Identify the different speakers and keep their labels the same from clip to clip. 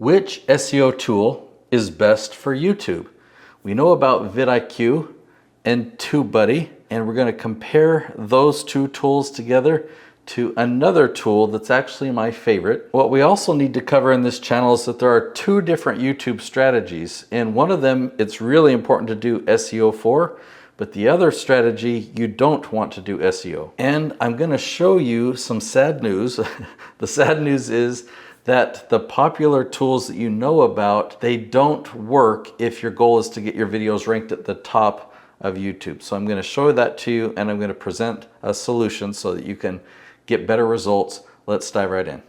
Speaker 1: Which SEO tool is best for YouTube? We know about VidIQ and TubeBuddy, and we're going to compare those two tools together to another tool that's actually my favorite. What we also need to cover in this channel is that there are two different YouTube strategies, and one of them it's really important to do SEO for, but the other strategy you don't want to do SEO. And I'm going to show you some sad news. The sad news is that the popular tools that you know about, they don't work if your goal is to get your videos ranked at the top of YouTube. So I'm going to show that to you, and I'm going to present a solution so that you can get better results. Let's dive right in.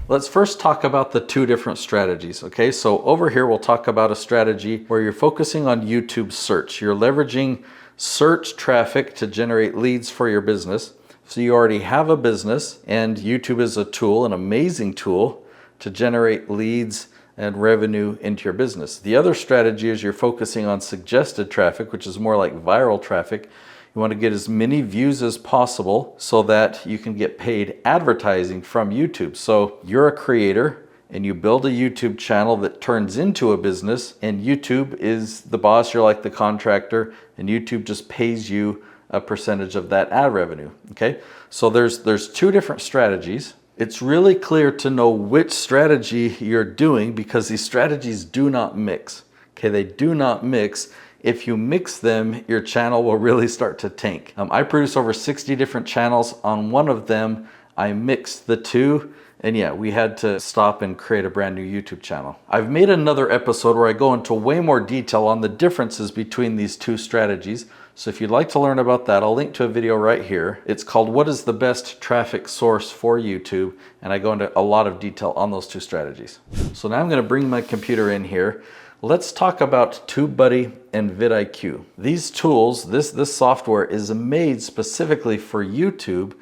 Speaker 1: Let's first talk about the two different strategies, okay? So over here, we'll talk about a strategy where you're focusing on YouTube search. You're leveraging search traffic to generate leads for your business. So you already have a business, and YouTube is a tool, an amazing tool to generate leads and revenue into your business. The other strategy is you're focusing on suggested traffic, which is more like viral traffic. You want to get as many views as possible so that you can get paid advertising from YouTube. So you're a creator and you build a YouTube channel that turns into a business, and YouTube is the boss, you're like the contractor, and YouTube just pays you a percentage of that ad revenue, okay? So there's two different strategies. It's really clear to know which strategy you're doing because these strategies do not mix, okay? They do not mix. If you mix them, your channel will really start to tank. I produce over 60 different channels. On one of them, I mixed the two, and yeah, we had to stop and create a brand new YouTube channel. I've made another episode where I go into way more detail on the differences between these two strategies. So if you'd like to learn about that, I'll link to a video right here. It's called What is the Best Traffic Source for YouTube? And I go into a lot of detail on those two strategies. So now I'm going to bring my computer in here. Let's talk about TubeBuddy and VidIQ. These tools, this software is made specifically for YouTube,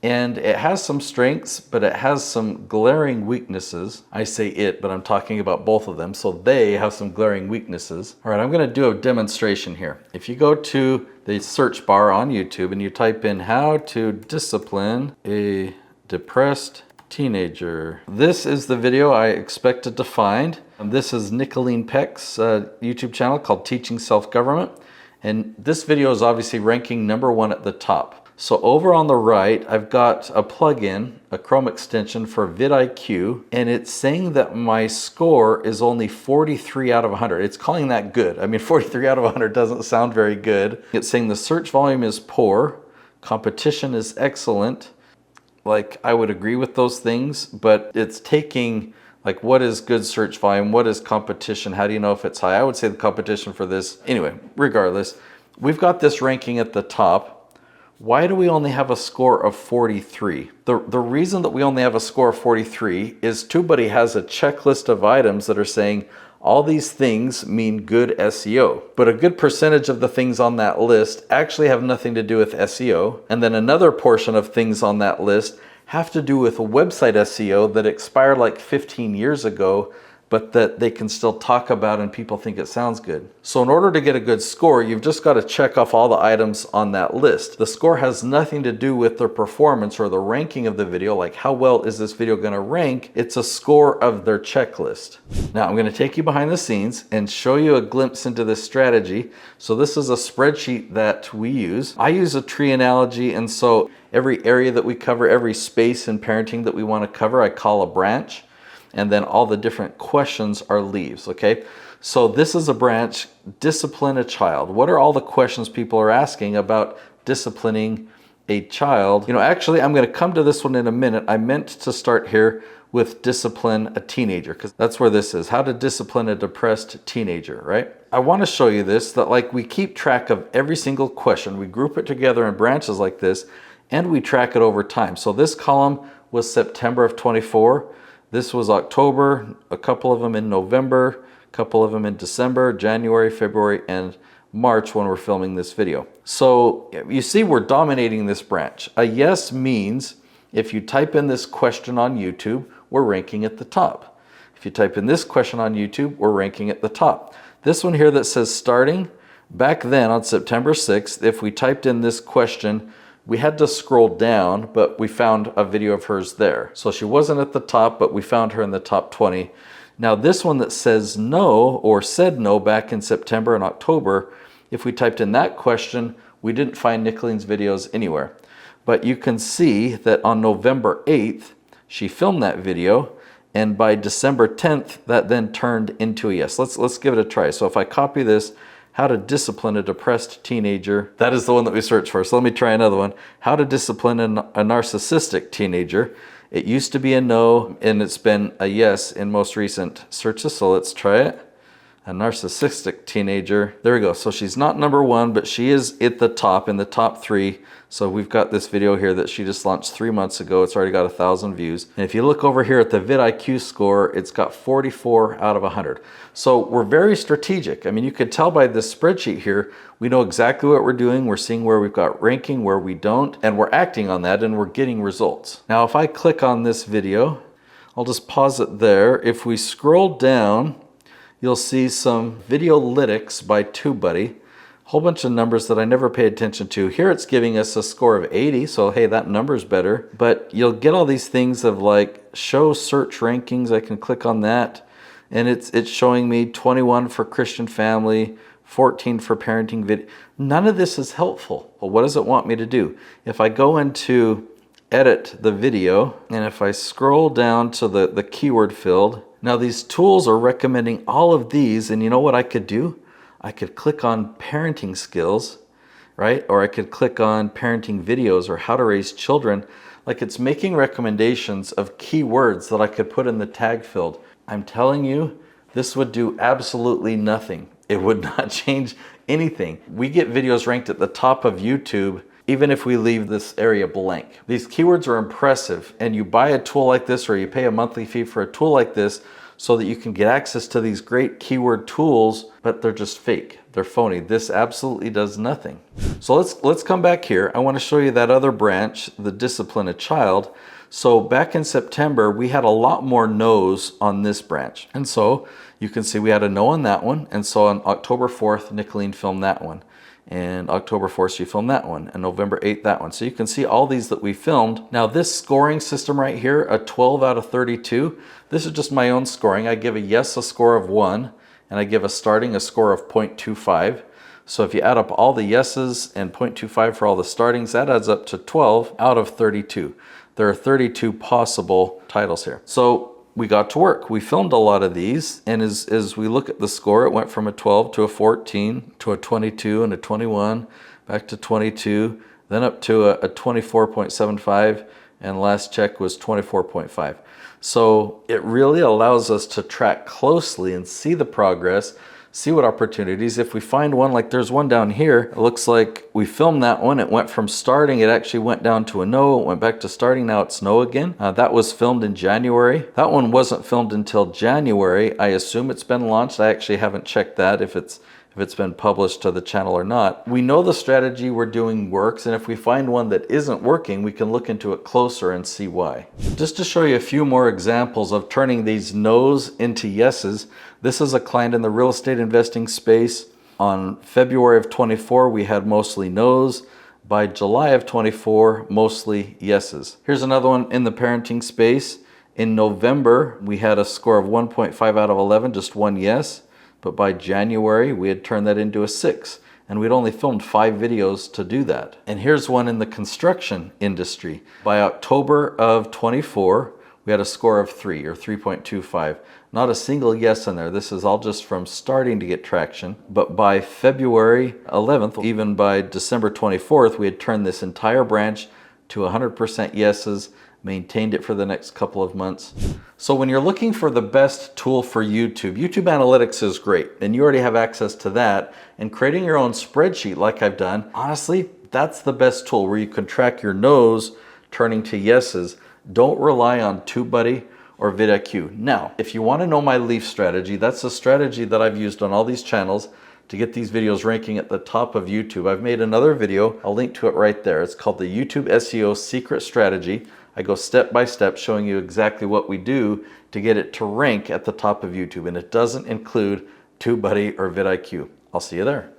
Speaker 1: and it has some strengths, but it has some glaring weaknesses. I say it, but I'm talking about both of them. So they have some glaring weaknesses. All right, I'm going to do a demonstration here. If you go to the search bar on YouTube and you type in how to discipline a depressed teenager, this is the video I expected to find. This is Nicolene Peck's YouTube channel called Teaching Self-Government. And this video is obviously ranking #1 at the top. So over on the right, I've got a plugin, a Chrome extension for VidIQ, and it's saying that my score is only 43 out of 100. It's calling that good. I mean, 43 out of 100 doesn't sound very good. It's saying the search volume is poor, competition is excellent. Like, I would agree with those things, but it's taking, like, what is good search volume? What is competition? How do you know if it's high? I would say the competition for this, anyway, regardless, we've got this ranking at the top. Why do we only have a score of 43? The reason that we only have a score of 43 is TubeBuddy has a checklist of items that are saying all these things mean good SEO. But a good percentage of the things on that list actually have nothing to do with SEO. And then another portion of things on that list have to do with website SEO that expired like 15 years ago, but that they can still talk about and people think it sounds good. So in order to get a good score, you've just got to check off all the items on that list. The score has nothing to do with the performance or the ranking of the video, like how well is this video going to rank? It's a score of their checklist. Now I'm going to take you behind the scenes and show you a glimpse into this strategy. So this is a spreadsheet that we use. I use a tree analogy, and so every area that we cover, every space in parenting that we want to cover, I call a branch. And then all the different questions are leaves, okay? So this is a branch, discipline a child. What are all the questions people are asking about disciplining a child? You know, actually, I'm gonna come to this one in a minute. I meant to start here with discipline a teenager, because that's where this is, how to discipline a depressed teenager, right? I wanna show you this, that like we keep track of every single question. We group it together in branches like this, and we track it over time. So this column was September of 24. This was October, a couple of them in November, a couple of them in December, January, February, and March when we're filming this video. So you see we're dominating this branch. A yes means if you type in this question on YouTube, we're ranking at the top. If you type in this question on YouTube, we're ranking at the top. This one here that says starting, back then on September 6th, if we typed in this question we had to scroll down, but we found a video of hers there. So she wasn't at the top, but we found her in the top 20. Now this one that says no, or said no back in September and October, if we typed in that question, we didn't find Nicolene's videos anywhere. But you can see that on November 8th, she filmed that video, and by December 10th, that then turned into a yes. Let's give it a try. So if I copy this, how to discipline a depressed teenager. That is the one that we searched for. So let me try another one. How to discipline a narcissistic teenager. It used to be a no, and it's been a yes in most recent searches. So let's try it. A narcissistic teenager. There we go. So she's not number one, but she is at the top, in the top 3. So we've got this video here that she just launched 3 months ago. It's already got 1,000 views. And if you look over here at the VidIQ score, it's got 44 out of 100. So we're very strategic. I mean, you could tell by this spreadsheet here, we know exactly what we're doing. We're seeing where we've got ranking, where we don't, and we're acting on that, and we're getting results. Now, if I click on this video, I'll just pause it there. If we scroll down, you'll see some Videolytics by TubeBuddy. A whole bunch of numbers that I never paid attention to. Here it's giving us a score of 80, so hey, that number's better. But you'll get all these things of like show search rankings. I can click on that, and it's showing me 21 for Christian family, 14 for parenting video. None of this is helpful. Well, what does it want me to do? If I go into edit the video, and if I scroll down to the keyword field, now these tools are recommending all of these, and you know what I could do? I could click on parenting skills, right? Or I could click on parenting videos or how to raise children. Like, it's making recommendations of keywords that I could put in the tag field. I'm telling you, this would do absolutely nothing. It would not change anything. We get videos ranked at the top of YouTube even if we leave this area blank. These keywords are impressive, and you buy a tool like this, or you pay a monthly fee for a tool like this so that you can get access to these great keyword tools, but they're just fake. They're phony. This absolutely does nothing. So let's come back here. I want to show you that other branch, the discipline a child. So back in September, we had a lot more no's on this branch. And so you can see we had a no on that one. And so on October 4th, Nicolene filmed that one. And October 4th, she filmed that one. And November 8th, that one. So you can see all these that we filmed. Now this scoring system right here, a 12 out of 32, this is just my own scoring. I give a yes a score of 1, and I give a starting a score of 0.25. So if you add up all the yeses and 0.25 for all the startings, that adds up to 12 out of 32. There are 32 possible titles here. So we got to work. We filmed a lot of these, and as we look at the score, it went from a 12 to a 14 to a 22 and a 21, back to 22, then up to a 24.75, and last check was 24.5. So it really allows us to track closely and see the progress, see what opportunities. If we find one, like there's one down here, it looks like we filmed that one. It went from starting, it actually went down to a no, it went back to starting, now it's no again. That was filmed in January. That one wasn't filmed until January. I assume it's been launched. I actually haven't checked that if it's been published to the channel or not. We know the strategy we're doing works, and if we find one that isn't working, we can look into it closer and see why. Just to show you a few more examples of turning these no's into yeses, this is a client in the real estate investing space. On February of 24, we had mostly no's. By July of 24, mostly yeses. Here's another one in the parenting space. In November, we had a score of 1.5 out of 11, just one yes. But by January, we had turned that into a 6. And we'd only filmed 5 videos to do that. And here's one in the construction industry. By October of 24, we had a score of 3 or 3.25. Not a single yes in there. This is all just from starting to get traction. But by February 11th, even by December 24th, we had turned this entire branch to 100% yeses, maintained it for the next couple of months. So when you're looking for the best tool for YouTube, YouTube Analytics is great, and you already have access to that. And creating your own spreadsheet like I've done, honestly, that's the best tool where you can track your no's turning to yeses. Don't rely on TubeBuddy or VidIQ. Now, if you want to know my leaf strategy, that's a strategy that I've used on all these channels to get these videos ranking at the top of YouTube. I've made another video, I'll link to it right there. It's called the YouTube SEO Secret Strategy. I go step by step showing you exactly what we do to get it to rank at the top of YouTube, and it doesn't include TubeBuddy or VidIQ. I'll see you there.